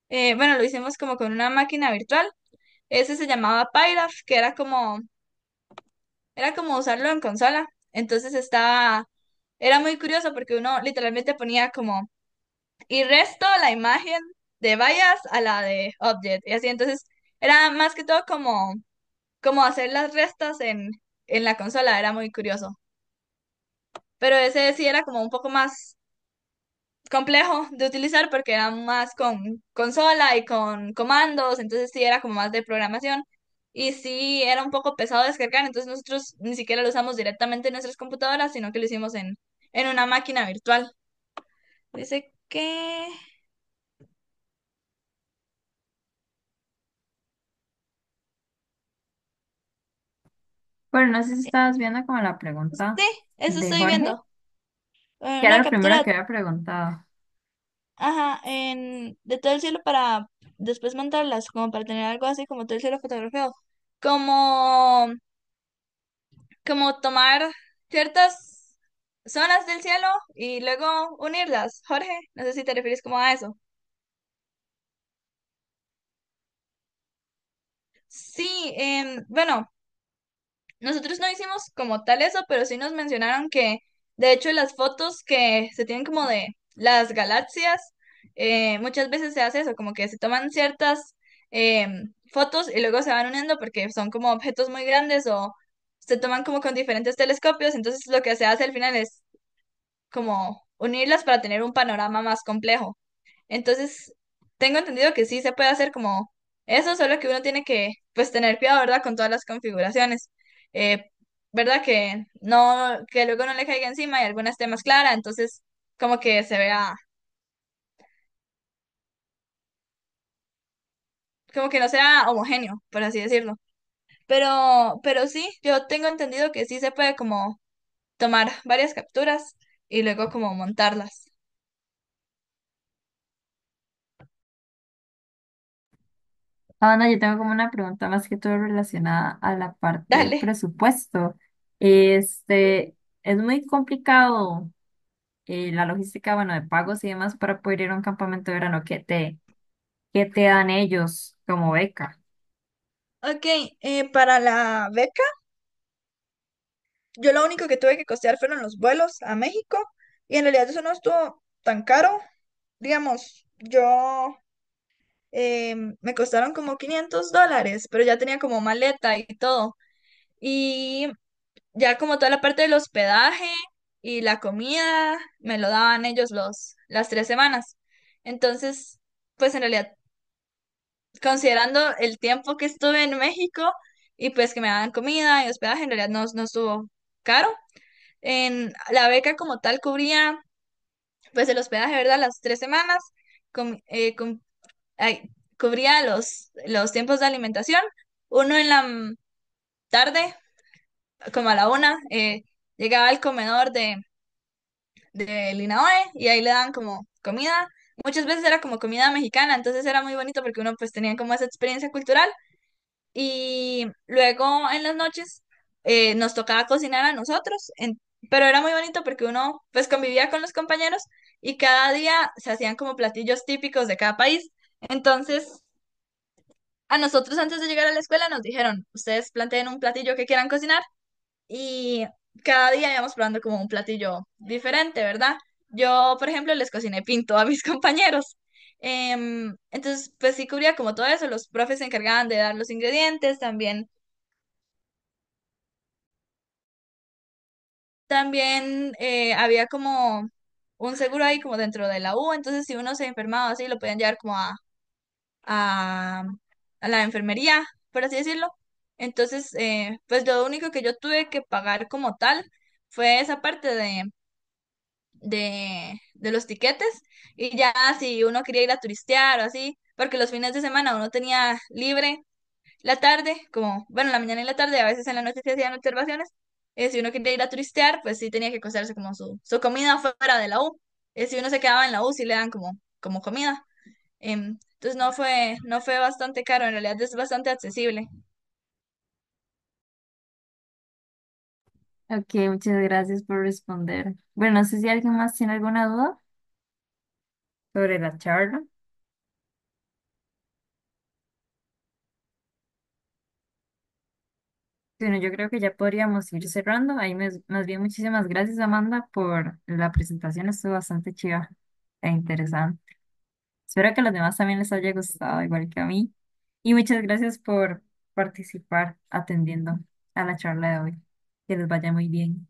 bueno, lo hicimos como con una máquina virtual. Ese se llamaba Pyraf, que era como usarlo en consola. Entonces era muy curioso porque uno literalmente ponía como y resto la imagen de bias a la de object y así. Entonces era más que todo como hacer las restas en la consola, era muy curioso. Pero ese sí era como un poco más complejo de utilizar porque era más con consola y con comandos, entonces sí era como más de programación y sí era un poco pesado de descargar, entonces nosotros ni siquiera lo usamos directamente en nuestras computadoras, sino que lo hicimos en una máquina virtual. Dice que... Bueno, no sé si estabas viendo como la pregunta Sí, eso de estoy Jorge, viendo. que era Una lo primero captura, que había preguntado. ajá, de todo el cielo para después montarlas, como para tener algo así como todo el cielo fotografiado. Como como tomar ciertas zonas del cielo y luego unirlas. Jorge, no sé si te refieres como a eso. Sí, bueno, nosotros no hicimos como tal eso, pero sí nos mencionaron que, de hecho, las fotos que se tienen como de las galaxias, muchas veces se hace eso, como que se toman ciertas fotos y luego se van uniendo porque son como objetos muy grandes o se toman como con diferentes telescopios, entonces lo que se hace al final es como unirlas para tener un panorama más complejo. Entonces, tengo entendido que sí se puede hacer como eso, solo que uno tiene que, pues, tener cuidado, ¿verdad? Con todas las configuraciones. Eh, ¿Verdad? Que no, que luego no le caiga encima y alguna esté más clara, entonces, como que se vea, como que no sea homogéneo, por así decirlo. Pero sí, yo tengo entendido que sí se puede como tomar varias capturas y luego como montarlas. Ah, no, yo tengo como una pregunta más que todo relacionada a la parte del Dale. presupuesto. Es muy complicado la logística, bueno, de pagos y demás para poder ir a un campamento de verano. ¿Qué te dan ellos como beca? Ok, para la beca. Yo lo único que tuve que costear fueron los vuelos a México y en realidad eso no estuvo tan caro. Digamos, yo me costaron como $500, pero ya tenía como maleta y todo. Y ya como toda la parte del hospedaje y la comida me lo daban ellos las 3 semanas. Entonces, pues en realidad, considerando el tiempo que estuve en México y pues que me daban comida y hospedaje, en realidad no estuvo caro. En la beca como tal cubría pues el hospedaje, ¿verdad? Las 3 semanas, ay, cubría los tiempos de alimentación, uno en la tarde, como a la 1, llegaba al comedor del INAOE y ahí le daban como comida. Muchas veces era como comida mexicana, entonces era muy bonito porque uno pues tenía como esa experiencia cultural. Y luego en las noches nos tocaba cocinar a nosotros, pero era muy bonito porque uno pues convivía con los compañeros y cada día se hacían como platillos típicos de cada país. Entonces, a nosotros antes de llegar a la escuela nos dijeron, ustedes planteen un platillo que quieran cocinar y cada día íbamos probando como un platillo diferente, ¿verdad? Yo, por ejemplo, les cociné pinto a mis compañeros. Entonces, pues sí cubría como todo eso, los profes se encargaban de dar los ingredientes, también había como un seguro ahí como dentro de la U, entonces si uno se enfermaba así, lo podían llevar como a, a la enfermería, por así decirlo. Entonces, pues lo único que yo tuve que pagar como tal fue esa parte de de los tiquetes y ya si uno quería ir a turistear o así, porque los fines de semana uno tenía libre la tarde, como, bueno, la mañana y la tarde, a veces en la noche se hacían observaciones. Si uno quería ir a turistear, pues sí tenía que cocerse como su comida fuera de la U. Si uno se quedaba en la U, sí le dan como comida. Entonces no fue bastante caro, en realidad es bastante accesible. Ok, muchas gracias por responder. Bueno, no sé si alguien más tiene alguna duda sobre la charla. Bueno, yo creo que ya podríamos ir cerrando. Ahí más bien muchísimas gracias, Amanda, por la presentación. Estuvo bastante chiva e interesante. Espero que a los demás también les haya gustado, igual que a mí. Y muchas gracias por participar atendiendo a la charla de hoy. Que les vaya muy bien.